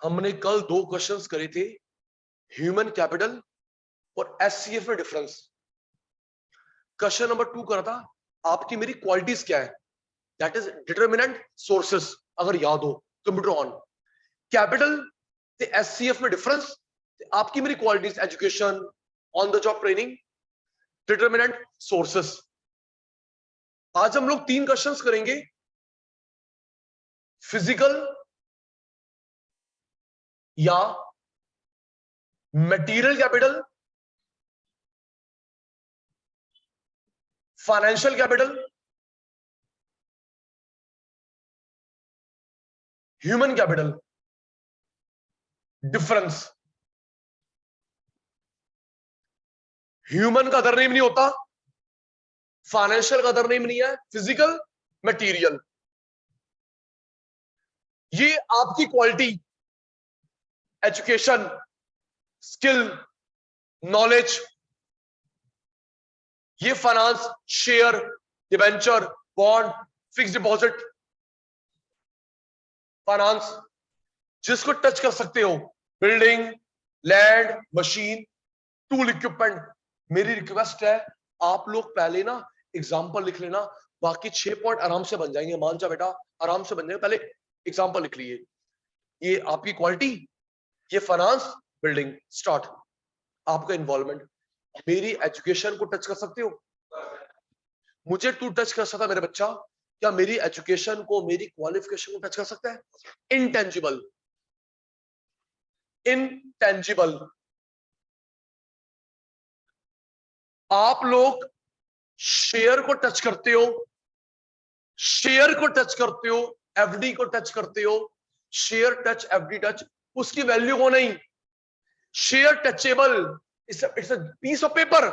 हमने कल 2 क्वेश्चंस करे थे, ह्यूमन कैपिटल और एचसीएफ में डिफरेंस। क्वेश्चन नंबर 2 करा था, आपकी मेरी क्वालिटीज क्या है, दैट इज डिटरमिनेंट सोर्सेस, अगर याद हो कंप्यूटर ऑन। कैपिटल ते एचसीएफ में डिफरेंस, आपकी मेरी qualities education, on the job training, determinant sources. आज हम लोग 3 क्वेश्चंस करेंगे, फिजिकल या material capital, financial capital, human capital, difference. Human का अदर नेम नहीं होता, फाइनेंशियल का अदर नेम नहीं है, फिजिकल, मटेरियल। ये आपकी क्वालिटी, एजुकेशन, स्किल, नॉलेज, ये finance, share, debenture, bond, fix deposit, finance जिसको टच कर सकते हो, building, land, machine, tool, equipment. मेरी रिक्वेस्ट है, आप लोग पहले ना एग्जांपल लिख लेना, बाकी 6 पॉइंट आराम से बन जाएंगे। मान जा बेटा, आराम से बन जाएंगे। पहले एग्जांपल लिख लिए, ये आपकी क्वालिटी, ये फाइनेंस, बिल्डिंग, स्टार्ट। आपका इन्वॉल्वमेंट, मेरी एजुकेशन को टच कर सकते हो, मुझे तू टच कर सकता मेरे बच्चा, क्या मेरी एजुकेशन को, मेरी क्वालिफिकेशन को टच कर सकता है? Intangible, intangible. आप लोग शेयर को टच करते हो, शेयर को टच करते हो, एफडी को टच करते हो, शेयर टच, एफडी टच, उसकी वैल्यू को नहीं। Share touchable, it's a piece of paper,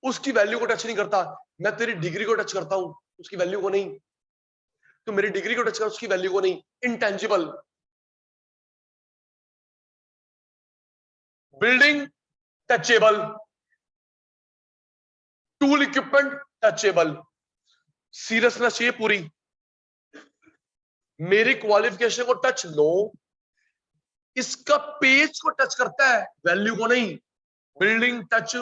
उसकी वैल्यू को टच नहीं करता। मैं तेरी डिग्री को टच करता हूं, उसकी वैल्यू को नहीं। तो मेरी डिग्री को टच कर, उसकी वैल्यू को नहीं। Intangible. Building touchable, tool equipment touchable. Seriousness चाहिए पूरी। मेरी क्वालिफिकेशन को टच लो, इसका पेज को टच करता है, वैल्यू को नहीं। Building touch,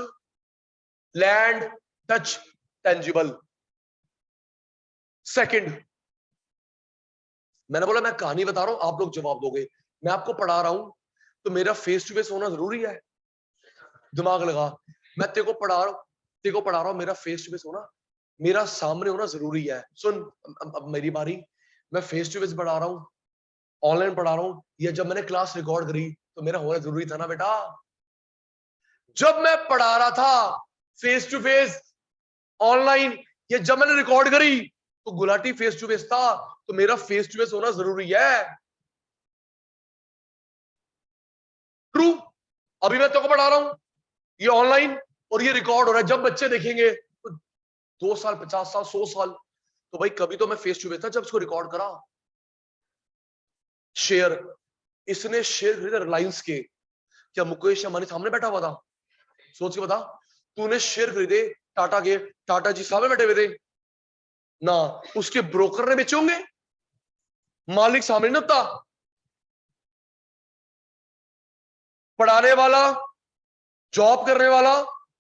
land touch, tangible. Second, मैंने बोला मैं कहानी बता रहा हूं, आप लोग जवाब दोगे। मैं आपको पढ़ा रहा हूं तो मेरा फेस टू फेस होना जरूरी है। दिमाग लगा, मैं तेरे को पढ़ा रहा हूं, मेरा फेस टू फेस होना, मेरा सामने होना जरूरी है। सुन, अब मेरी बारी। मैं फेस टू फेस पढ़ा रहा हूं, ऑनलाइन पढ़ा रहा हूं, या जब मैंने क्लास रिकॉर्ड करी तो मेरा होना जरूरी था ना बेटा। जब मैं पढ़ा रहा था फेस टू फेस, ऑनलाइन, या जब मैंने रिकॉर्ड करी तो गुलाटी फेस टू फेस था, तो मेरा फेस टू फेस होना जरूरी है। ट्रू। अभी मैं तेरे को पढ़ा रहा हूं, ये ऑनलाइन, और ये रिकॉर्ड हो रहा है। जब बच्चे देखेंगे तो 2 साल, 50 साल, 100 साल, तो भाई कभी तो मैं फेस टू फेस था जब इसको रिकॉर्ड करा। शेयर, इसने शेयर खरीदा रिलायंस के, क्या मुकेश अंबानी सामने बैठा हुआ था? सोच के बता। तूने शेयर खरीदे टाटा के, टाटा जी सामने बैठे हुए थे ना, उसके ब्रोकर ने बेचे होंगे, मालिक सामने नहीं होता। पढ़ाने वाला, जॉब करने वाला,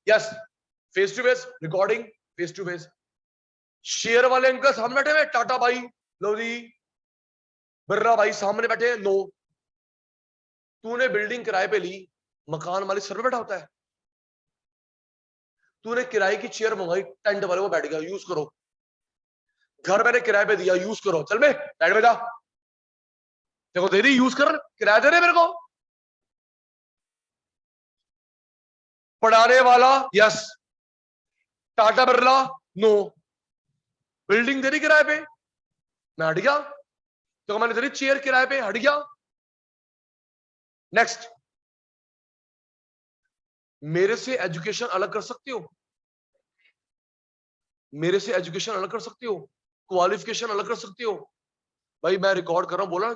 yes, face to face recording, face to face. Share वाले अंकल सामने बैठे हुए, टाटा भाई, लो जी, बिर्ला भाई सामने बैठे, नो। तूने बिल्डिंग किराए पे ली, मकान मालिक सर पे बैठा होता है। तूने किराए की चेयर मंगाई, टेंट वाले वो बैठ गया, यूज करो। घर मैंने किराए पे दिया, यूज करो, चल बे बैठ में जा, देखो दे दी, यूज कर, किराया दे रहे मेरे को। पढ़ाने वाला, yes, Tata Birla, no. Building दे दी किराए पे, मैं हट गया, तो मैंने दे दी चेयर किराए पे, हट गया। नेक्स्ट, मेरे से एजुकेशन अलग कर सकते हो, मेरे से एजुकेशन अलग कर सकते हो, क्वालिफिकेशन अलग कर सकते हो। भाई मैं रिकॉर्ड कर रहा हूं, बोला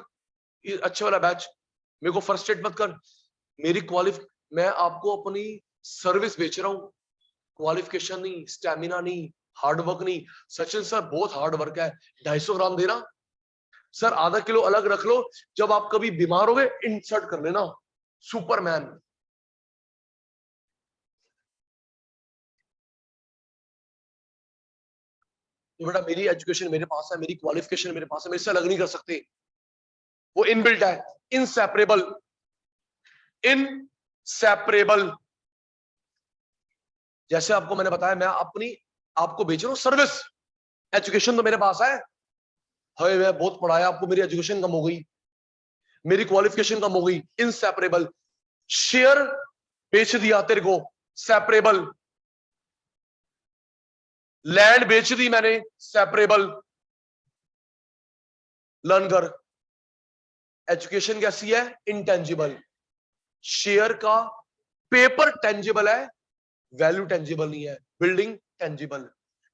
ये अच्छे वाला बैच, मेरे को फर्स्ट्रेट मत कर। मेरी मैं आपको अपनी सर्विस बेच रहा हूं, क्वालिफिकेशन नहीं, स्टेमिना नहीं, हार्ड वर्क नहीं। सचिन सर बहुत हार्ड वर्क है, 250 ग्राम देना, सर आधा किलो अलग रख लो, जब आप कभी बीमार हो गए इंसर्ट कर लेना, सुपरमैन। तो बेटा मेरी एजुकेशन मेरे पास है, मेरी क्वालिफिकेशन मेरे पास है, मेरे से अलग नहीं कर सकते, वो इनबिल्ट है, इनसेपरेबल, इनसेपरेबल। जैसे आपको मैंने बताया, मैं अपनी आपको बेच रहा हूं सर्विस, एजुकेशन तो मेरे पास है, हाय मैं बहुत पढ़ाया, आपको मेरी एजुकेशन कम हो गई, मेरी क्वालिफिकेशन कम हो गई, इनसेपरेबल। शेयर बेच दिया तेरे को, सेपरेबल। लैंड बेच दी मैंने, सेपरेबल। लर्न कर। एजुकेशन कैसी है? इंटेंजिबल। शेयर का पेपर टेंजिबल है, वैल्यू टेंजिबल नहीं है, building tangible.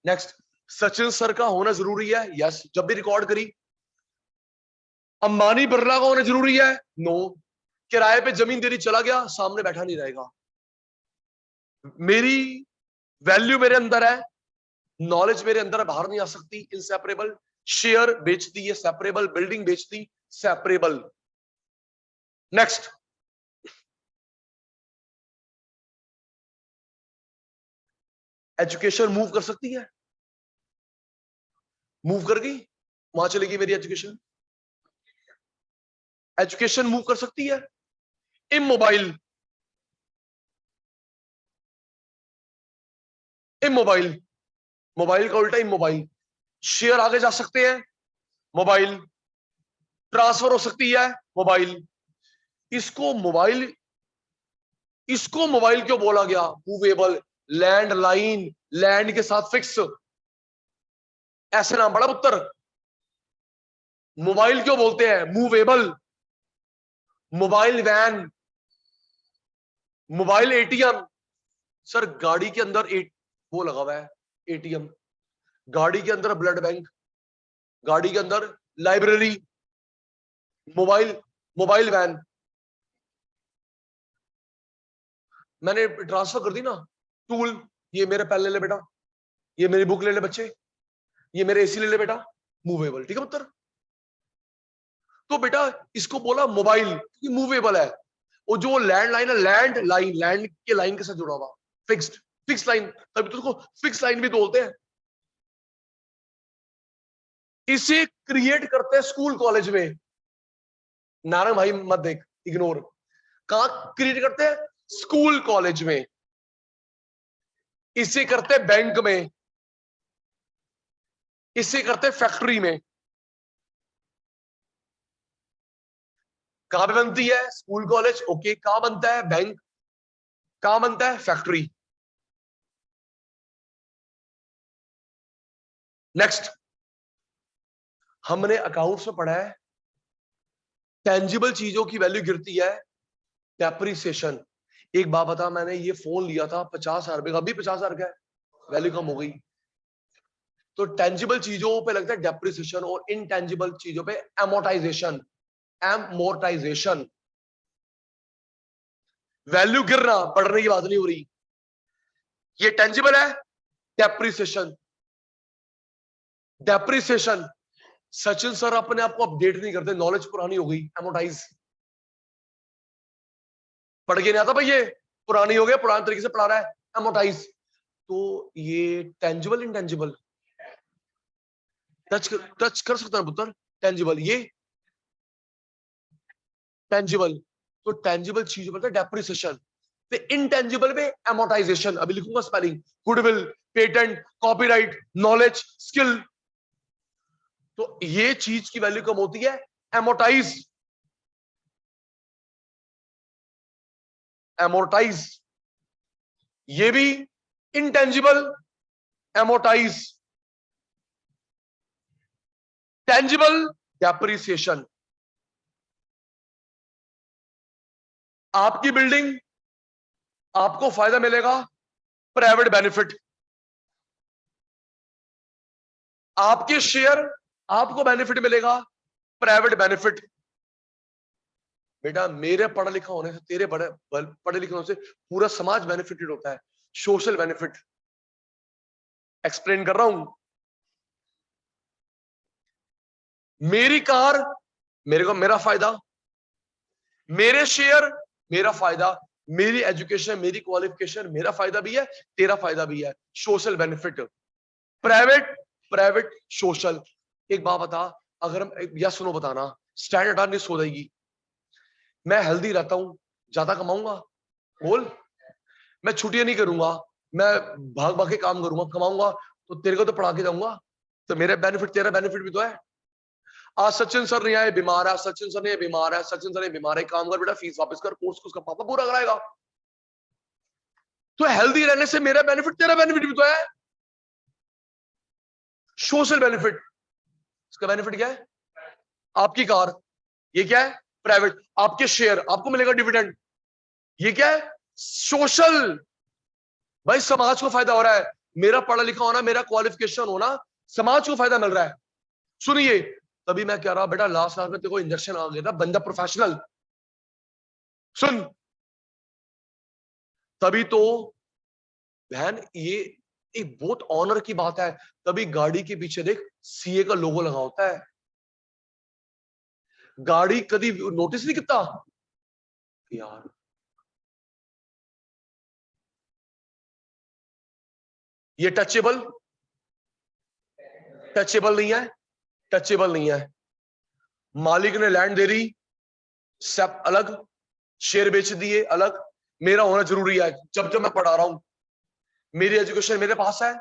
Next, Sachin sir का होना जरूरी है, यस, जब भी रिकॉर्ड करी। अंबानी बिरला का होना जरूरी है, नो। किराए पे जमीन देरी चला गया, सामने बैठा नहीं रहेगा। मेरी वैल्यू मेरे अंदर है, नॉलेज मेरे अंदर है, बाहर नहीं आ सकती, इनसेपरेबल। शेयर बेच दी है, सेपरेबल। बिल्डिंग बेच दी, सेपरेबल। नेक्स्ट, एजुकेशन मूव कर सकती है, मूव कर गई, वहां चलेगी मेरी एजुकेशन। एजुकेशन मूव कर सकती है, इमोबाइल, इमोबाइल, मोबाइल का उल्टा इमोबाइल। शेयर आगे जा सकते हैं, मोबाइल। ट्रांसफर हो सकती है, मोबाइल। इसको मोबाइल, इसको मोबाइल क्यों बोला गया? मूवेबल, लैंड लाइन, लैंड के साथ फिक्स, ऐसे नाम पड़ा पुत्र। मोबाइल क्यों बोलते हैं? Movable. Mobile van, mobile ATM. Sir गाड़ी के अंदर वो लगा हुआ है, एटीएम। गाड़ी के अंदर ब्लड बैंक, गाड़ी के अंदर लाइब्रेरी, मोबाइल, मोबाइल वैन। मैंने ट्रांसफर कर दी ना, टूल, ये मेरे पेन ले ले बेटा, ये मेरी बुक ले ले बच्चे, ये मेरे एसी ले ले बेटा, मूवेबल। ठीक है पुत्र? तो बेटा इसको बोला मोबाइल क्योंकि मूवेबल है। और जो लैंड लाइन है, लैंड लाइन, लैंड के लाइन के साथ जुड़ा हुआ, फिक्स्ड, फिक्स लाइन, तभी तो उसको फिक्स लाइन भी बोलते हैं। इसे क्रिएट करते हैं स्कूल कॉलेज में। नारायण भाई मत देख, इग्नोर। कहां क्रिएट करते हैं? स्कूल कॉलेज में। इसे करते हैं बैंक में, इसे करते हैं फैक्ट्री में। कहां पे बनती है? School college, okay. कहां बनता है? बैंक। कहां बनता है? फैक्ट्री। नेक्स्ट, हमने अकाउंट्स में पढ़ा है, टेंजिबल चीजों की वैल्यू गिरती है, डेप्रिसिएशन। एक बात बता, मैंने ये फोन लिया था 50,000 रुपए का, अभी 50,000 का है, वैल्यू कम हो गई। तो टेंजिबल चीजों पे लगता है डेप्रिसिएशन, और इनटेंजिबल चीजों पे एमोटाइजेशन, एमोर्टाइजेशन। वैल्यू गिरना, बढ़ने की बात नहीं हो रही। ये टेंजिबल है, डेप्रिसिएशन, डेप्रिसिएशन। सचिन सर अपने आप को अपडेट नहीं करते, नॉलेज पुरानी हो गई, एमोटाइज। पढ़ के नहीं आता भाई, ये पुरानी हो गया, पुराने तरीके से पढ़ा रहा है, एमोटाइज। तो ये टेंजिबल, इंटेंजिबल, टच कर सकता है पुत्र, टेंजिबल, ये टेंजिबल। तो टेंजिबल चीज पर डेप्रिसिएशन, तो इनटेंजिबल पे एमोटाइजेशन। अभी लिखूंगा spelling, goodwill, patent, copyright, knowledge, skill. तो ये चीज की वैल्यू कम होती है, एमोटाइज, एमोटाइज। ये भी इनटेंजिबल, एमोटाइज। Tangible, depreciation. आपकी बिल्डिंग, आपको फायदा मिलेगा, प्राइवेट बेनिफिट। आपके शेयर, आपको बेनिफिट मिलेगा, प्राइवेट बेनिफिट। बेटा मेरे पढ़ा लिखा होने से, तेरे पढ़े लिखे होने से पूरा समाज बेनिफिटेड होता है, सोशल बेनिफिट। एक्सप्लेन कर रहा हूं। मेरी कार मेरे को मेरा फायदा, मेरे शेयर मेरा फायदा, मेरी एजुकेशन मेरी क्वालिफिकेशन मेरा फायदा भी है, तेरा फायदा भी है। Social benefit, private private social. एक बात बता, अगर हम या सुनो बताना, स्टैंडर्ड अर्निंग हो जाएगी, मैं हेल्दी रहता हूं, ज्यादा कमाऊंगा, बोल। मैं छुट्टियां नहीं करूंगा, मैं भाग भाग के काम करूंगा, कमाऊंगा, तो तेरे को तो पढ़ा के जाऊंगा, तो मेरा बेनिफिट तेरा बेनिफिट भी तो है। आज सचिन सर नहीं आए, बीमार है, सचिन सर नहीं बीमार है, सचिन सर नहीं बीमार है, काम कर बेटा, फीस वापस कर, कोर्स उसका पापा पूरा कराएगा। तो हेल्दी रहने से मेरा बेनिफिट तेरा बेनिफिट भी तो है। सोशल बेनिफिट, इसका बेनिफिट क्या है? आपकी कार, ये क्या है? प्राइवेट। आपके शेयर, आपको मिलेगा डिविडेंड, ये क्या है? सोशल। भाई समाज को फायदा हो रहा है, मेरा पढ़ा लिखा होना, मेरा क्वालिफिकेशन होना, समाज को फायदा मिल रहा है। सुनिए, तभी मैं कह रहा बेटा लास्ट क्लास में तेरे को इंजेक्शन आ गया था, बंदा प्रोफेशनल। सुन, तभी तो बहन ये एक बहुत ऑनर की बात है, तभी गाड़ी के पीछे देख सीए का लोगो लगा होता है। गाड़ी कभी नोटिस नहीं किया यार? ये टचेबल टचेबल नहीं है, टचेबल नहीं है। मालिक ने लैंड दे दी, सब अलग, शेयर बेच दिए अलग, मेरा होना जरूरी है। जब जब मैं पढ़ा रहा हूं, मेरी एजुकेशन मेरे पास है,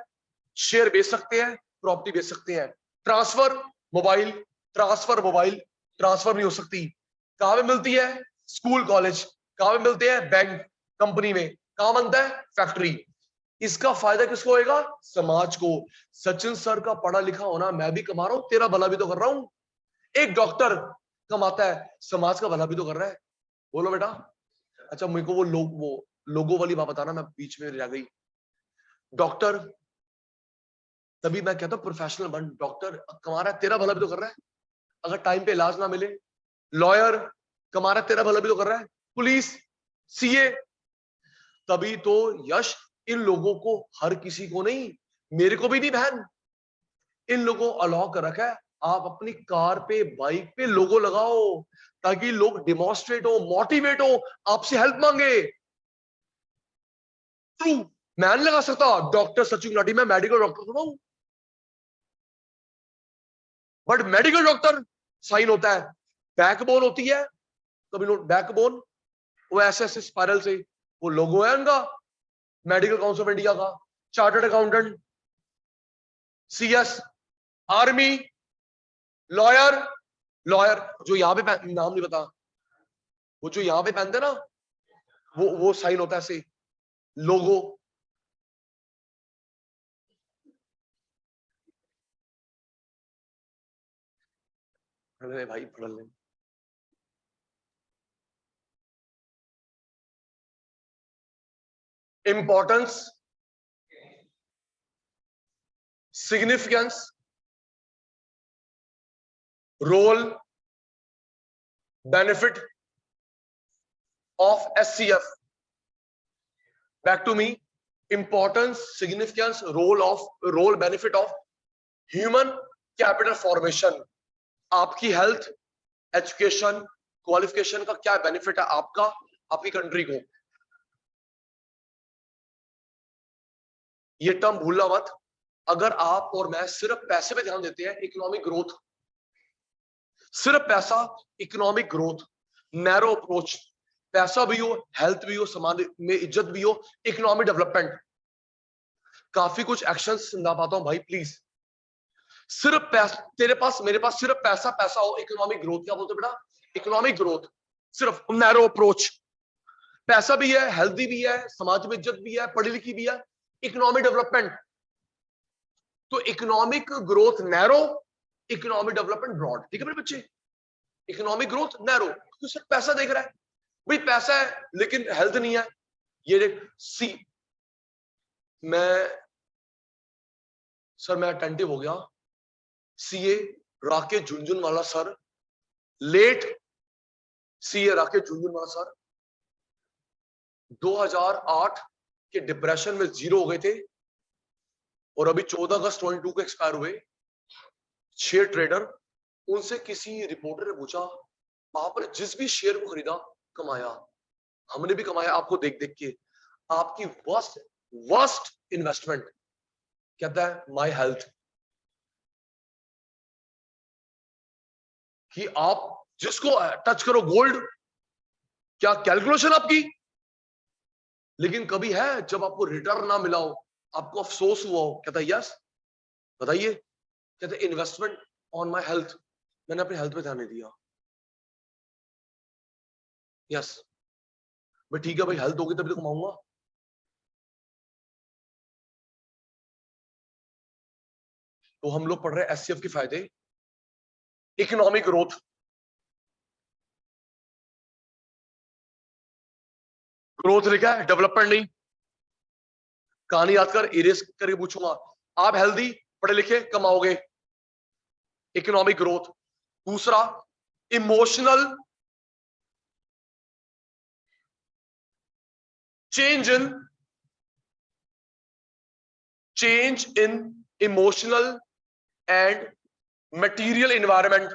शेयर बेच सकते हैं, प्रॉपर्टी बेच सकते हैं। Transfer mobile, transfer mobile, transfer नहीं हो सकती। कहां पे मिलती है? School college. कहां पे मिलते हैं? बैंक, कंपनी में। कहां बनता है? फैक्ट्री। इसका फायदा किसको होएगा? समाज को। सचिन सर का पढ़ा लिखा होना, मैं भी कमा रहा हूं, तेरा भला भी तो कर रहा हूं। एक डॉक्टर कमाता है, समाज का भला भी तो कर रहा है। बोलो बेटा। अच्छा मेरे को वो लोगों वाली बात बताना, मैं बीच में रह गई। डॉक्टर, तभी मैं कहता हूं प्रोफेशनल बन। डॉक्टर कमा रहा है, तेरा भला भी तो कर रहा है, अगर टाइम पे इलाज ना मिले। लॉयर कमा रहा है, तेरा भला भी तो कर रहा है। Police, CA. तभी तो यश, इन लोगों को, हर किसी को नहीं, मेरे को भी नहीं बहन, इन लोगों को अलाउ कर रखा है। आप अपनी कार पे बाइक पे लोगो लगाओ, ताकि लोग डिमॉन्स्ट्रेट हो, मोटिवेट हो, आपसे हेल्प मांगे। ट्रू। मैं नहीं लगा सकता डॉक्टर सचिन गुलाटी, मैं मेडिकल डॉक्टर थोड़ा हूं, बट मेडिकल डॉक्टर साइन होता है, बैकबोन होती है, कभी नोट बैकबोन, वो ऐसे ऐसे स्पाइरल से, वो लोगो है उनका, मेडिकल काउंसिल ऑफ इंडिया का। Chartered accountant, CS, army, lawyer. Lawyer जो यहाँ पे नाम नहीं पता, वो जो यहाँ पे पहनते ना, वो साइन होता है ऐसे, लोगो। अरे भाई पढ़ ले। Importance, significance, role, benefit of SCF. Back to me. Importance, significance, role benefit of human capital formation. आपकी हेल्थ, एजुकेशन, क्वालिफिकेशन का क्या बेनिफिट है आपका, आपकी कंट्री को। ये टर्म भूलना मत। अगर आप और मैं सिर्फ पैसे पे ध्यान देते हैं, इकोनॉमिक ग्रोथ, सिर्फ पैसा, इकोनॉमिक ग्रोथ, नैरो अप्रोच, पैसा भी हो, हेल्थ भी हो, समाज में इज्जत भी हो, इकोनॉमिक डेवलपमेंट, काफी कुछ एक्शन ना पाता हूं भाई प्लीज। सिर्फ पैसा, तेरे पास मेरे पास सिर्फ पैसा पैसा हो, इकोनॉमिक ग्रोथ, क्या बोलते बेटा? इकोनॉमिक ग्रोथ, सिर्फ नैरो अप्रोच। पैसा भी है, हेल्दी भी है, समाज में इज्जत भी है, पढ़ी लिखी भी है, इकोनॉमिक डेवलपमेंट। तो economic growth narrow, economic development broad. ठीक है मेरे बच्चे? इकोनॉमिक ग्रोथ नैरो, तो सिर्फ पैसा देख रहा है भाई, पैसा है लेकिन हेल्थ नहीं है। ये देख सी, मैं सर मैं अटेंटिव हो गया। CA Rakesh Jhunjhunwala sir, late CA Rakesh Jhunjhunwala sir 2008 के डिप्रेशन में जीरो हो गए थे, और अभी 14 अगस्त 22 को एक्सपायर हुए। शेयर ट्रेडर, उनसे किसी रिपोर्टर ने पूछा, आपने जिस भी शेयर को खरीदा कमाया, हमने भी कमाया आपको देख देख के, आपकी वर्स्ट वर्स्ट इन्वेस्टमेंट? कहता है माय हेल्थ। कि आप जिसको टच करो गोल्ड, क्या कैलकुलेशन आपकी? लेकिन कभी है जब आपको रिटर्न ना मिला हो, आपको अफसोस हुआ हो? कहता है यस। बताइए। कहते इन्वेस्टमेंट ऑन माय हेल्थ, मैंने अपनी हेल्थ पे ध्यान नहीं दिया। यस। भाई ठीक है भाई, हेल्थ होगी तभी तो कमाऊंगा। तो हम लोग पढ़ रहे हैं एससीएफ के फायदे। इकोनॉमिक ग्रोथ, ग्रोथ लिखा है, डेवलपमेंट नहीं। कहानी याद कर, इरेज करके पूछूंगा। आप हेल्दी, पढ़े लिखे, कमाओगे। Economic growth. दूसरा, emotional change in emotional and material environment.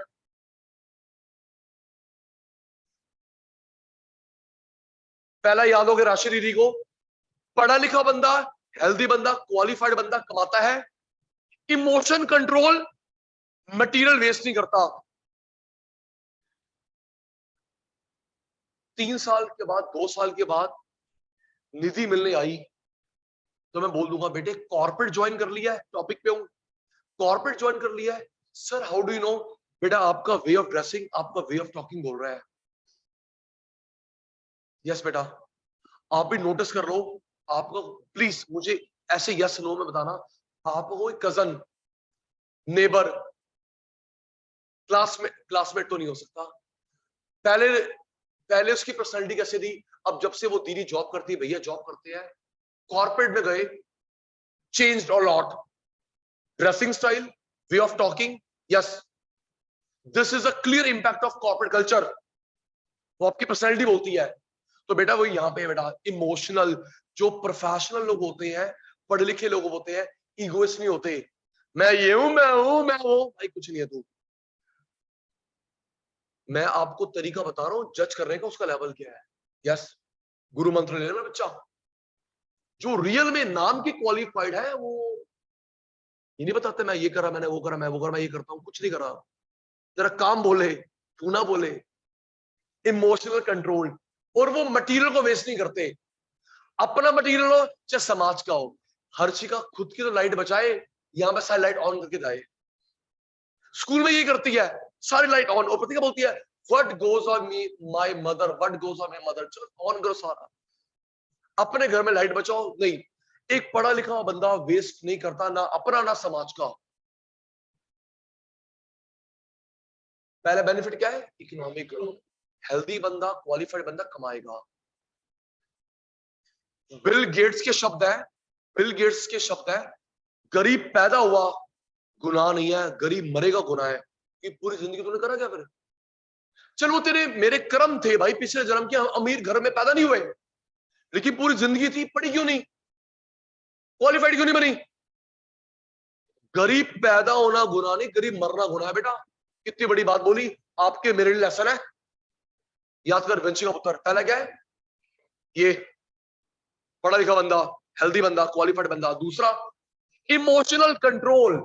पहला याद होगा राशि दीदी को, पढ़ा लिखा बंदा, हेल्दी बंदा, क्वालिफाइड बंदा कमाता है, इमोशन कंट्रोल, मटेरियल वेस्ट नहीं करता। 3 साल के बाद, 2 साल के बाद निधि मिलने आई, तो मैं बोल दूंगा बेटे कॉर्पोरेट ज्वाइन कर लिया है, टॉपिक पे हूं, कॉर्पोरेट ज्वाइन कर लिया है। Sir how do you know? बेटा आपका वे ऑफ ड्रेसिंग, आपका वे ऑफ टॉकिंग बोल रहा है। यस बेटा, आप भी नोटिस कर लो। आपको प्लीज मुझे ऐसे यस नो में बताना, आपको कोई कजन, नेबर, क्लासमेट तो नहीं हो सकता? पहले पहले उसकी पर्सनैलिटी कैसे थी, अब जब से वो दीदी जॉब करती है, भैया जॉब करते हैं, कॉर्पोरेट में गए, changed a lot. Dressing style, way of talking, yes, this is a clear impact of corporate culture. वो आपकी पर्सनैलिटी बोलती है। तो बेटा वो यहाँ पे बेटा इमोशनल, जो प्रोफेशनल लोग होते हैं, पढ़े लिखे लोग होते हैं, ईगोइस्ट नहीं होते। मैं ये हूं, मैं हूं, भाई कुछ नहीं है तू। मैं आपको तरीका बता रहा हूं जज करने का, उसका लेवल क्या है। यस, गुरु मंत्र ले लेना बच्चा। जो रियल में नाम की क्वालिफाइड है, वो ये नहीं बताते मैं ये करा, मैंने वो करा, मैं वो करा, मैं ये करता हूं, कुछ नहीं करा। तेरा काम बोले, तू ना बोले। इमोशनल कंट्रोल, और वो मटेरियल को वेस्ट नहीं करते। अपना मटेरियल हो चाहे समाज का हो, हर चीज का खुद की तो लाइट बचाए, यहां पे सारी लाइट ऑन करके जाए। स्कूल में यही करती है, सारी लाइट ऑन, और प्रतिका बोलती है what goes on me my mother, what goes on my mother, चलो ऑन करो सारा। अपने घर में लाइट बचाओ नहीं। एक पढ़ा लिखा बंदा वेस्ट नहीं करता, ना अपना ना समाज का। पहला बेनिफिट क्या है? Economic growth. हेल्दी बंदा, क्वालिफाइड बंदा कमाएगा। बिल गेट्स के शब्द है, बिल गेट्स के शब्द है, गरीब पैदा हुआ गुनाह नहीं है, गरीब मरेगा गुनाह है। कि पूरी जिंदगी तूने करा क्या फिर? चल वो तेरे मेरे कर्म थे भाई, पिछले जन्म के, हम अमीर घर में पैदा नहीं हुए, लेकिन पूरी जिंदगी थी, पढ़ी क्यों नहीं, क्वालिफाइड क्यों नहीं बनी? गरीब पैदा होना गुनाह नहीं, गरीब मरना गुनाह है बेटा। कितनी बड़ी बात बोली, आपके मेरे लिए लेसन है। याद कर, वंशी का पुत्र पहला क्या है? ये पढ़ा लिखा बंदा, हेल्दी बंदा, क्वालिफाइड बंदा। दूसरा, इमोशनल कंट्रोल,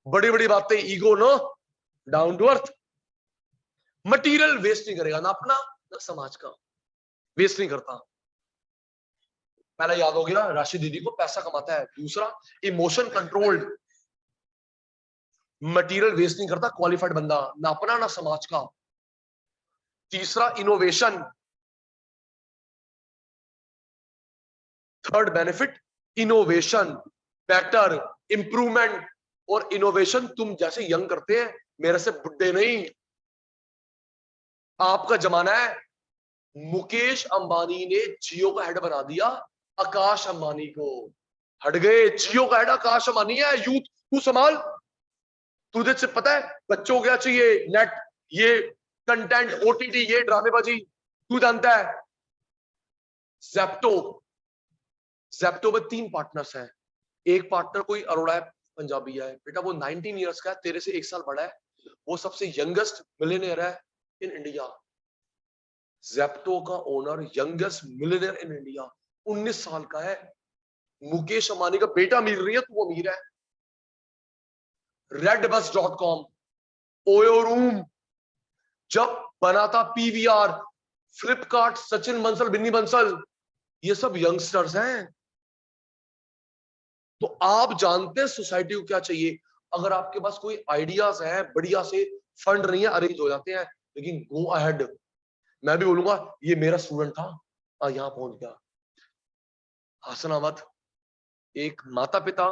बड़ी बड़ी बातें, ego no, down to earth. Material waste नहीं करेगा, ना अपना ना समाज का, वेस्ट नहीं करता। पहला याद हो गया, राशि दीदी को पैसा कमाता है। दूसरा, इमोशन कंट्रोल्ड, मटीरियल वेस्ट नहीं करता, क्वालिफाइड बंदा, ना अपना ना समाज का। तीसरा, innovation. Third benefit, innovation, better, improvement. और इनोवेशन तुम जैसे यंग करते हैं, मेरे से बुढ़े नहीं। आपका जमाना है। मुकेश अंबानी ने जियो का हेड बना दिया आकाश अंबानी को। हट गए, जियो का हेड आकाश अंबानी है। यूथ तू संभाल। तुझे से पता है बच्चों को क्या चाहिए? नेट, ये कंटेंट, ओटीटी, ये ड्रामेबाजी, तू जानता है। जेप्टो, जेप्टो में 3 पार्टनर्स हैं। एक पार्टनर कोई अरोड़ा है, पंजाबी है बेटा, वो 19 ईयर्स का है, तेरे से 1 साल बड़ा है। वो सबसे यंगेस्ट मिलियनेयर है इन इंडिया। जेप्टो का owner youngest millionaire in India, 19 साल का है। मुकेश अंबानी का बेटा अमीर नहीं है, तू अमीर है। redbus.com, ओयो रूम जब बना था, पीवीआर, फ्लिपकार्ट, सचिन बंसल, बिन्नी बंसल, ये सब यंगस्टर्स हैं। तो आप जानते हैं सोसाइटी को क्या चाहिए। अगर आपके पास कोई आइडियाज है, बढ़िया से फंड नहीं है, अरेंज हो जाते हैं, लेकिन गो अहेड। मैं भी बोलूंगा ये मेरा स्टूडेंट था, यहां पहुंच गया। हंसना मत। एक माता पिता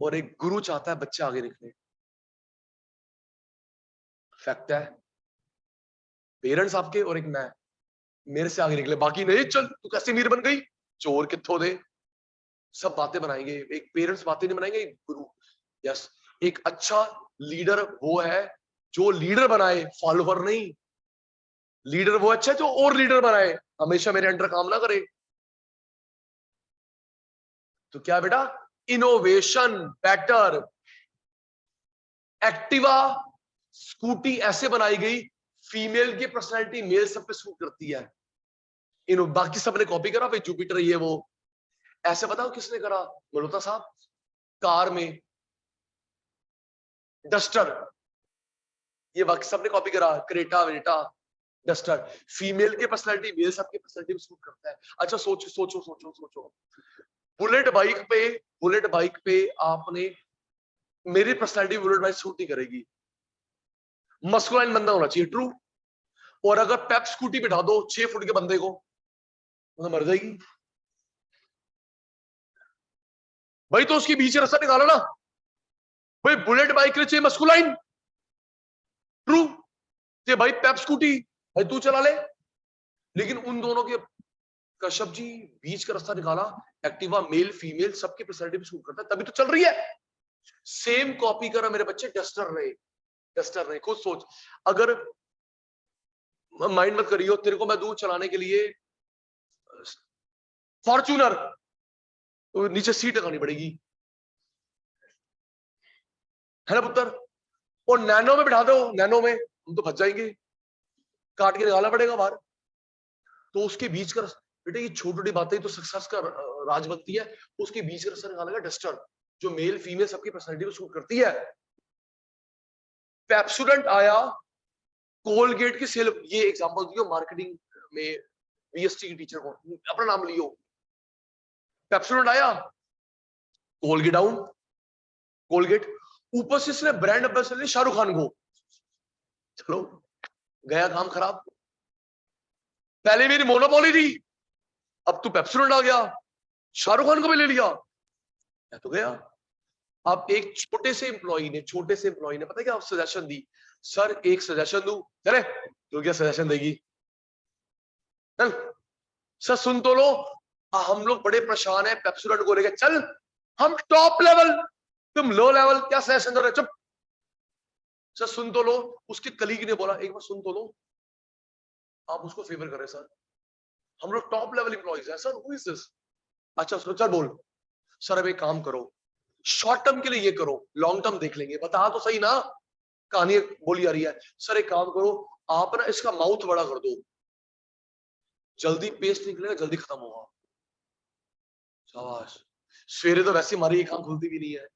और एक गुरु चाहता है बच्चे आगे निकले, फैक्ट है। पेरेंट्स आपके और एक मैं, मेरे से आगे निकले, बाकी नहीं। चल तू कैसे मीर बन गई, चोर कित्थों दे, सब बातें बनाएंगे। एक पेरेंट्स बातें नहीं बनाएंगे, एक गुरु। यस, एक अच्छा लीडर वो है जो लीडर बनाए, फॉलोवर नहीं। लीडर वो अच्छा है जो और लीडर बनाए, हमेशा मेरे अंडर काम ना करे। तो क्या बेटा, इनोवेशन बेटर। एक्टिवा स्कूटी ऐसे बनाई गई, फीमेल की पर्सनैलिटी मेल सब पे सूट करती है। इन बाकी सबने कॉपी करा, भाई जुपिटर ये वो। ऐसे बताओ किसने करा, मल्होत्रा साहब। कार में डस्टर, ये बाकी सबने कॉपी करा, क्रेटा वेटा डस्टर। फीमेल की पर्सनैलिटी मेल सबकी पर्सनैलिटी में सूट करता है। अच्छा सोचो सोचो सोचो सोचो, बुलेट बाइक पे, बुलेट बाइक पे आपने, मेरी पर्सनैलिटी बुलेट बाइक सूट नहीं करेगी, मस्कुलाइन बंदा होना चाहिए, ट्रू। और अगर पेप स्कूटी बिठा दो 6 फुट के बंदे को, तो मर जाएगी भाई। तो उसके बीच रास्ता निकालो ना भाई। बुलेट बाइक के चाहिए मस्कुलाइन, ट्रू। ये भाई पेप स्कूटी भाई तू चला ले, लेकिन उन दोनों के कश्यप जी बीच का रास्ता निकाला। एक्टिवा मेल फीमेल सबकी पर्सनैलिटी पे सूट करता है, तभी तो चल रही है। सेम कॉपी करा मेरे बच्चे, डस्टर रहे, डस्टर रहे। खुद सोच, अगर माइंड मत करियो, तेरे को मैं दूध चलाने के लिए फॉर्च्यूनर, तो नीचे सीट लगानी पड़ेगी, है ना पुत्र। और नैनो में बिठा दो, नैनो में हम तो फंस जाएंगे, काट के निकालना पड़ेगा बाहर। तो उसके बीच का बेटा, ये छोटी छोटी बातें तो सक्सेस का राज बनती है। उसके बीच का रास्ता निकालेगा डस्टर, जो मेल फीमेल सबकी पर्सनैलिटी को सूट करती है। पेप्सोडेंट आया, कोलगेट की सेल, ये एग्जांपल दियो मार्केटिंग में, बीएसटी की टीचर को अपना नाम लियो। पेप्सोडेंट आया, कोलगेट डाउन, कोलगेट ऊपर से इसने ब्रांड एम्बेसडर शाहरुख खान को, चलो गया काम खराब। पहले मेरी मोनोपोली थी, अब तू पेप्सोडेंट आ गया, शाहरुख खान को भी ले लिया, मैं तो गया। अब एक छोटे से एम्प्लॉई ने, छोटे से एम्प्लॉई ने पता है क्या सजेशन दी, सर एक सजेशन दूं, चले तो क्या सजेशन देगी, चल सर सुन तो लो, हम लोग बड़े परेशान है पेप्सोडेंट को लेकर, चल हम टॉप लेवल, तुम लो लेवल, क्या सजेशन दे रहे, चुप सर सुन तो लो। उसके कलीग ने बोला एक बार सुन तो लो, आप उसको फेवर करें सर, हम लोग टॉप लेवल एम्प्लॉइज हैं सर, हु इज दिस। अच्छा उसको चल बोल, सर अब एक काम करो, शॉर्ट टर्म के लिए ये करो, लॉन्ग टर्म देख लेंगे। बता तो सही ना, कहानी बोली आ रही है। सर एक काम करो, आप ना इसका माउथ बड़ा कर दो, जल्दी पेस्ट निकलेगा, जल्दी खत्म होगा। शाबाश, सवेरे तो वैसे हमारी ये काम खुलती भी नहीं है।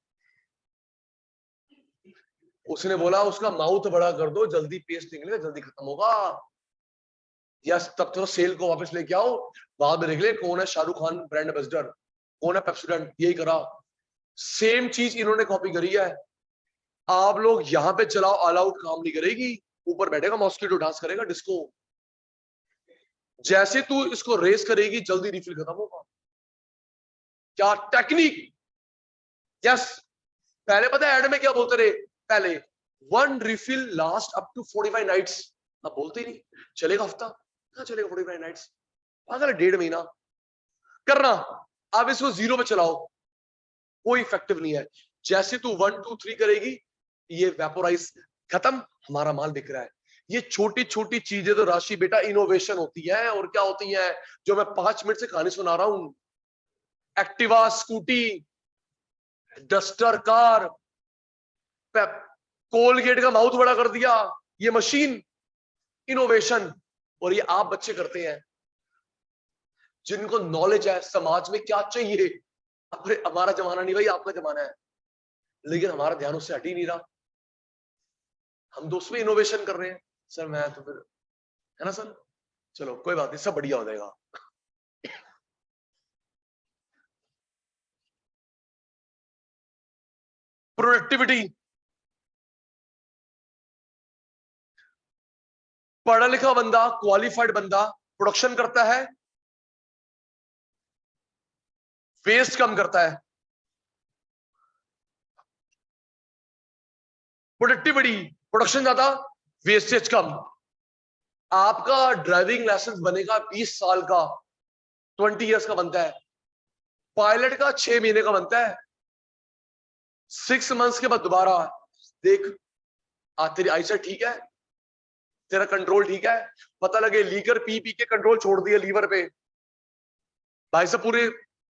उसने बोला उसका माउथ बड़ा कर दो, जल्दी पेस्ट निकलेगा, जल्दी खत्म होगा। यस, तब तो सेल को वापस लेके आओ, बाद में देख ले कौन है शाहरुख खान ब्रांड एम्बेसडर, कौन है पेप्सोडेंट, यही करा। सेम चीज इन्होंने कॉपी करी है। आप लोग यहां पे चलाओ, ऑल आउट काम नहीं करेगी, ऊपर बैठेगा मॉस्किटो डांस करेगा डिस्को। जैसे तू इसको रेस करेगी, जल्दी रिफिल खत्म होगा। क्या टेक्निक। यस, पहले पता है एड में क्या बोलते रहे, पहले 1 refill last up to 45 nights. अब बोलते ही नहीं, चलेगा हफ्ता, क्या चलेगा 45 नाइट्स, पागल, 1.5 महीना करना। अब इसको 0 पे चलाओ, कोई इफेक्टिव नहीं है। जैसे तू 1 2 3 करेगी, ये वेपोराइज, खत्म, हमारा माल बिक रहा है। ये छोटी छोटी चीजें तो राशि बेटा इनोवेशन होती है, और क्या होती है, जो मैं 5 मिनट से कहानी सुना रहा हूं। एक्टिवा स्कूटी, डस्टर कार, पेप कोलगेट का माउथ बड़ा कर दिया, ये मशीन इनोवेशन। और ये आप बच्चे करते हैं जिनको नॉलेज है समाज में क्या चाहिए। अपने हमारा जमाना नहीं भाई, आपका जमाना है, लेकिन हमारा ध्यान उससे हट ही नहीं रहा। हम तो उसमें इनोवेशन कर रहे हैं। सर मैं तो फिर, है ना सर, चलो कोई बात नहीं, सब बढ़िया हो जाएगा। प्रोडक्टिविटी, पढ़ा लिखा बंदा, क्वालिफाइड बंदा प्रोडक्शन करता है, वेस्ट कम करता है। प्रोडक्टिविटी, प्रोडक्शन ज्यादा, वेस्टेज कम। आपका ड्राइविंग लाइसेंस बनेगा 20 साल का, 20 इयर्स का बनता है, पायलट का 6 महीने का बनता है। 6 मंथ्स के बाद दोबारा देख, तेरी आईसाइट ठीक है, तेरा कंट्रोल ठीक है, पता लगे लीकर पी पी के कंट्रोल छोड़ दिया लीवर पे, भाई साहब पूरे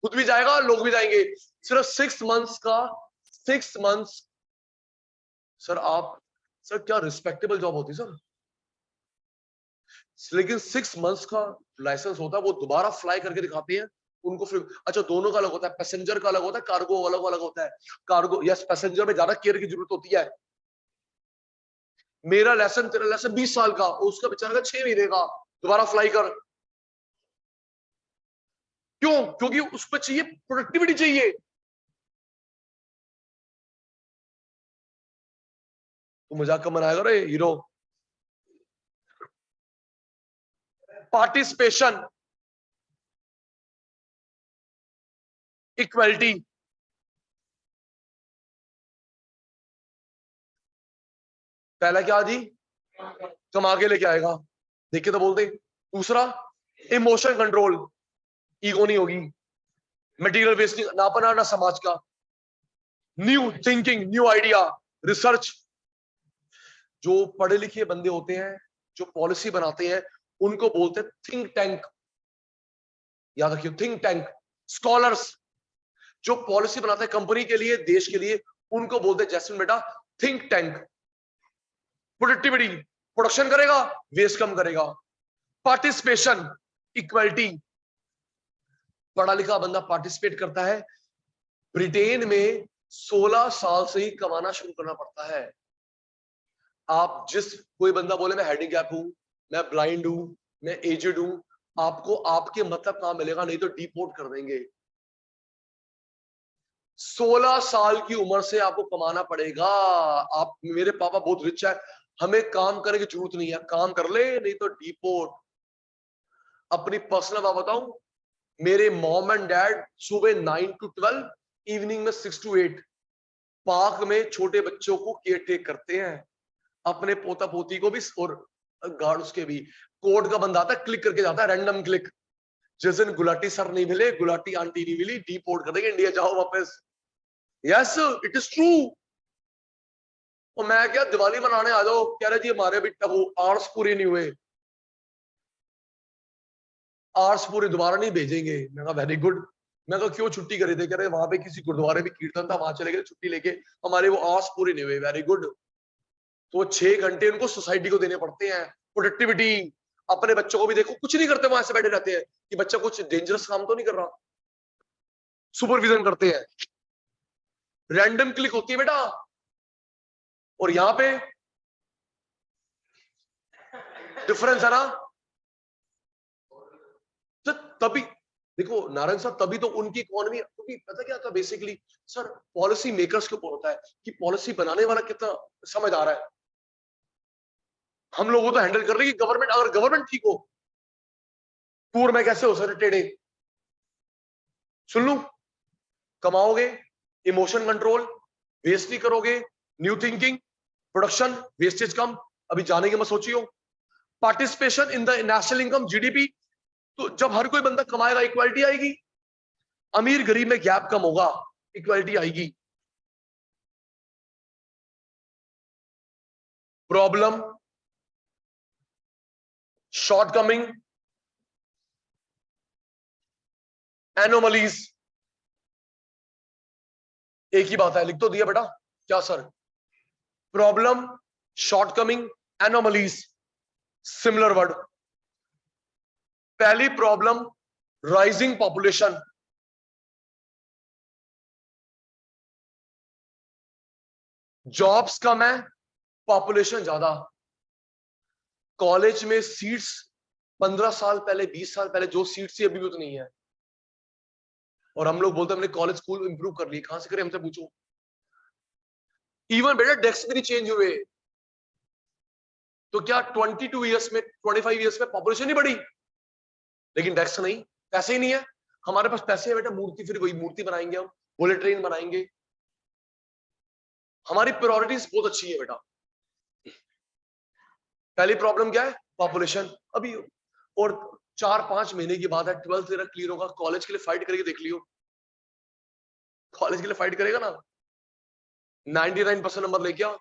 खुद भी जाएगा लोग भी जाएंगे। सिर्फ 6 मंथ्स का, 6 मंथ्स। सर आप, सर क्या रिस्पेक्टेबल जॉब होती सर, लेकिन 6 मंथ्स का लाइसेंस होता है, वो दोबारा फ्लाई करके दिखाते हैं उनको फिर। अच्छा दोनों का अलग होता है, पैसेंजर का अलग होता है, कार्गो अलग अलग होता है। कार्गो यस, पैसेंजर में ज्यादा केयर की जरूरत होती है। मेरा लेसन तेरा लेसन 20 साल का, उसका बेचारा का 6 महीने का, दोबारा फ्लाई कर। क्यों? क्योंकि उसको चाहिए, प्रोडक्टिविटी चाहिए। तो मजाक का बनाएगा रे हीरो। पार्टिसिपेशन, इक्वलिटी, पहला क्या जी, कमा के लेके आएगा, देखे तो बोलते। दूसरा इमोशन कंट्रोल, ईगो नहीं होगी, मटेरियल वेस्ट नहीं, ना अपना ना समाज का। New thinking, new idea, research. जो पढ़े लिखे बंदे होते हैं, जो पॉलिसी बनाते हैं, उनको बोलते हैं थिंक टैंक। याद रखिए, थिंक टैंक। स्कॉलर्स, जो पॉलिसी बनाते हैं कंपनी के लिए, देश के लिए, उनको बोलते हैं जैस्मिन बेटा थिंक टैंक। प्रोडक्टिविटी, प्रोडक्शन करेगा, वेस्ट कम करेगा। पार्टिसिपेशन, इक्वलिटी, पढ़ा लिखा बंदा पार्टिसिपेट करता है। ब्रिटेन में 16 साल से ही कमाना शुरू करना पड़ता है। आप जिस, कोई बंदा बोले मैं हैंडीकैप हूं, मैं ब्लाइंड हूं, मैं एजेड हूं, आपको आपके मतलब काम मिलेगा, नहीं तो डिपोर्ट कर देंगे। 16 साल की उम्र से आपको कमाना पड़ेगा। आप, मेरे पापा बहुत रिच है, हमें काम करने की जरूरत नहीं है, काम कर ले नहीं तो डिपोर्ट। अपनी पर्सनल बात बताऊं, मेरे मॉम एंड डैड सुबह 9 to 12, इवनिंग में 6 to 8 पार्क में छोटे बच्चों को केयर टेक करते हैं, अपने पोता पोती को भी और गार्ड्स के भी। कोर्ट का बंदा आता है, क्लिक करके जाता है, रैंडम क्लिक। जिस दिन गुलाटी सर नहीं मिले, गुलाटी आंटी नहीं मिली, डिपोर्ट कर देंगे, इंडिया जाओ वापस। Yes, it is true. और मैं क्या, दिवाली मनाने आ जाओ, कह रहे जी हमारे भी वो आर्ट्स पूरे नहीं हुए, आर्ट्स पूरे दोबारा नहीं भेजेंगे। मैं कहा वेरी गुड। मैं कहा क्यों छुट्टी करी थे? कह रहे वहां पे किसी गुरुद्वारे में कीर्तन था, वहां चले गए छुट्टी लेके, हमारे वो आर्ट्स पूरे नहीं हुए। Very good. तो 6 घंटे उनको सोसाइटी को देने पड़ते हैं। प्रोडक्टिविटी, अपने बच्चों को भी देखो, कुछ नहीं करते, वहां से बैठे रहते हैं कि बच्चा कुछ डेंजरस काम तो नहीं कर रहा, सुपरविजन करते हैं। रैंडम क्लिक होती है बेटा। और यहां पे डिफरेंस है ना। तो तभी देखो नारायण सर, तभी तो उनकी इकोनॉमी, क्योंकि पता क्या था बेसिकली सर, पॉलिसी मेकर्स के ऊपर होता है कि पॉलिसी बनाने वाला कितना समझ आ रहा है। हम लोगों तो हैंडल कर रहे हैं कि गवर्नमेंट, अगर गवर्नमेंट ठीक हो, पूर में कैसे हो सकते टेढ़े। सुन लू, कमाओगे, इमोशन कंट्रोल, वेस्ट नहीं करोगे, न्यू थिंकिंग, प्रोडक्शन, वेस्टेज कम। अभी जाने की मत सोचियो। Participation in the national income, GDP. तो जब हर कोई बंदा कमाएगा, इक्वालिटी आएगी, अमीर गरीब में गैप कम होगा, इक्वालिटी आएगी। प्रॉब्लम, शॉर्टकमिंग, एनोमलीज, एक ही बात है, लिख तो दिया बेटा। क्या sir? Problem, shortcoming, anomalies, similar word. पहली प्रॉब्लम, राइजिंग पॉपुलेशन। जॉब्स कम है, पॉपुलेशन ज्यादा। कॉलेज में सीट्स 15 साल पहले, 20 साल पहले जो सीट्स थी अभी भी तो नहीं है। और हम लोग बोलते हैं हमने कॉलेज स्कूल इंप्रूव कर लिए, कहां से करें, हमसे पूछो। इवन बेटा डेस्क भी चेंज हुए, तो क्या 22 ईयर्स में, 25 ईयर्स में पॉपुलेशन नहीं बढ़ी, लेकिन डेस्क नहीं, पैसे ही नहीं है। हमारे पास पैसे है बेटा, मूर्ति, फिर वही मूर्ति बनाएंगे हम, बुलेट ट्रेन बनाएंगे। हमारी प्रायोरिटीज बहुत अच्छी है बेटा। पहली प्रॉब्लम क्या है, पॉपुलेशन। अभी और 4-5 महीने की बात है, 12th तेरा क्लियर होगा, कॉलेज के लिए फाइट करके देख लियो। कॉलेज के लिए फाइट करेगा ना, 99% नंबर लेके आओ।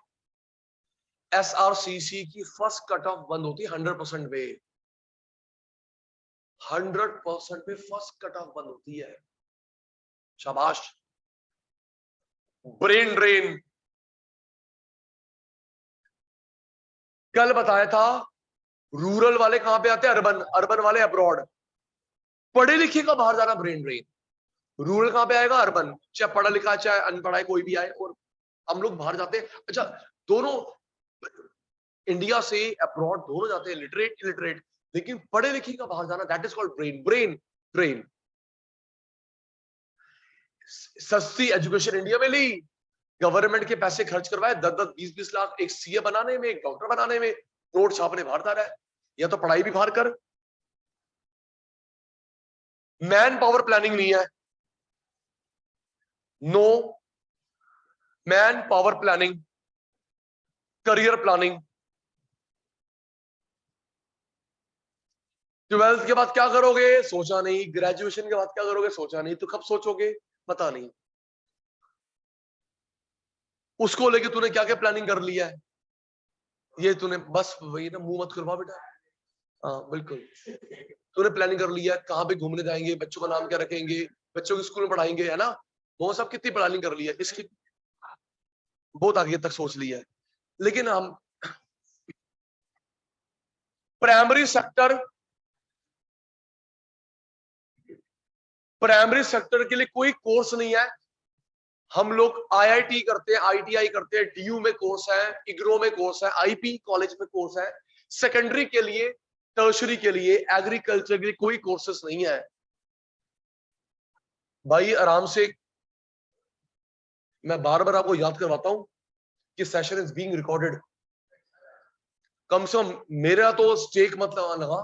SRCC की फर्स्ट कट ऑफ बंद होती है 100% पे, 100% पे फर्स्ट कट ऑफ बंद होती है। शाबाश। ब्रेन ड्रेन, कल बताया था, रूरल वाले कहां पे आते हैं, अर्बन, अर्बन वाले अब्रॉड। पढ़े लिखे का बाहर जाना ब्रेन ड्रेन, रूरल कहां पे आएगा, अर्बन, चाहे पढ़ा लिखा चाहे अनपढ़ा कोई भी आए, और हम लोग बाहर जाते हैं। अच्छा, दोनों इंडिया से अब्रॉड दोनों जाते हैं, लिटरेट इलिटरेट, लेकिन पढ़े लिखे का बाहर जाना, that is called brain brain drain. सस्ती एजुकेशन इंडिया में ली, गवर्नमेंट के पैसे खर्च करवाए 10-10, 20-20 लाख एक सीए बनाने में, एक डॉक्टर बनाने में, नोट छापने बाहर जा रहा है। या तो पढ़ाई भी बाहर कर। मैन पावर प्लानिंग नहीं है, no man power planning, career planning. 12th के बाद क्या करोगे, सोचा नहीं। ग्रेजुएशन के बाद क्या करोगे, सोचा नहीं। तो कब सोचोगे, पता नहीं। उसको लेके तूने क्या क्या प्लानिंग कर लिया है, ये तूने बस वही ना, मुंह मत करवा बेटा। हाँ बिल्कुल, तूने प्लानिंग कर लिया कहाँ पे घूमने जाएंगे, बच्चों का नाम क्या रखेंगे, बच्चों को स्कूल में पढ़ाएंगे, है ना। वो सब कितनी प्लानिंग कर ली है, इसकी बहुत आगे तक सोच लिया है। लेकिन हम प्राइमरी सेक्टर, प्राइमरी सेक्टर के लिए कोई कोर्स नहीं है। हम लोग आईआईटी करते हैं, आईटीआई करते हैं, डीयू में कोर्स है, इग्रो में कोर्स है, आईपी कॉलेज में कोर्स है। सेकेंडरी के लिए, टर्शरी के लिए, एग्रीकल्चर के लिए कोई कोर्सेस नहीं है भाई। आराम से, मैं बार बार आपको याद करवाता हूं कि सेशन इज बीइंग रिकॉर्डेड। कम से कम मेरा तो स्टेक मतलब लगा।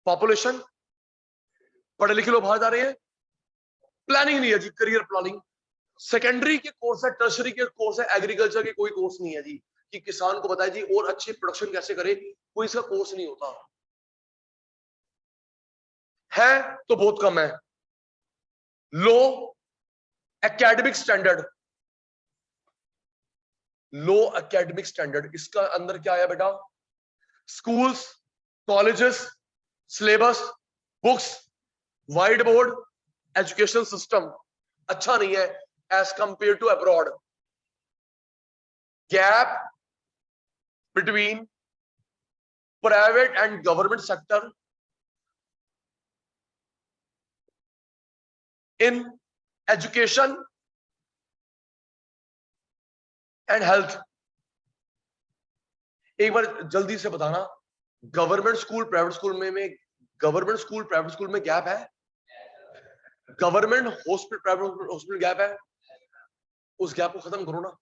पॉपुलेशन, पढ़े लिखे लोग बाहर जा रहे हैं, प्लानिंग नहीं है जी, करियर प्लानिंग। सेकेंडरी के कोर्स है, टर्शरी के कोर्स है, एग्रीकल्चर के कोई कोर्स नहीं है जी, कि किसान को बताए जी और अच्छी प्रोडक्शन कैसे करे, कोई इसका कोर्स नहीं होता है, तो बहुत कम है। Low academic standard, low academic standard, इसका अंदर क्या आया बेटा, schools, colleges, syllabus, books, white board, education system अच्छा नहीं है as compare to abroad. Gap between private and government sector in education and health. एक बार जल्दी से बताना, गवर्नमेंट स्कूल प्राइवेट स्कूल में गवर्नमेंट स्कूल प्राइवेट स्कूल में गैप है, government hospital private hospital gap है, उस गैप को खत्म करो ना।